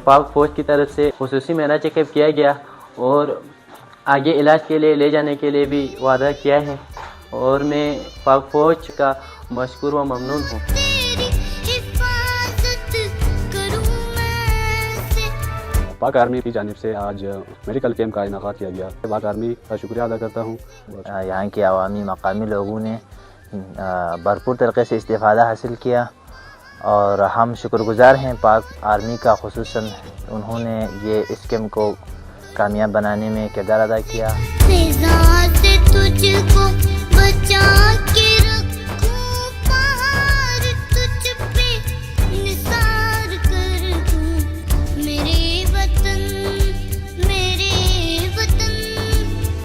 पाक फ़ौज की तरफ से खुसूसी मेरा चेकअप किया गया और आगे इलाज के लिए ले जाने के लिए भी वादा किया है और मैं पाक फ़ौज का मशकूर व ममनून हूँ। पाक आर्मी की जानिब से आज मेडिकल कैंप का इनेकाद किया गया। पाक आर्मी का शुक्रिया अदा करता हूँ। यहाँ के अवामी मकामी लोगों ने भरपूर तरीके से इस्तेफ़ादा हासिल किया और हम शुक्रगुज़ार हैं पाक आर्मी का, खुसूसन उन्होंने ये इस कैंप को कामयाब बनाने में किरदार अदा किया।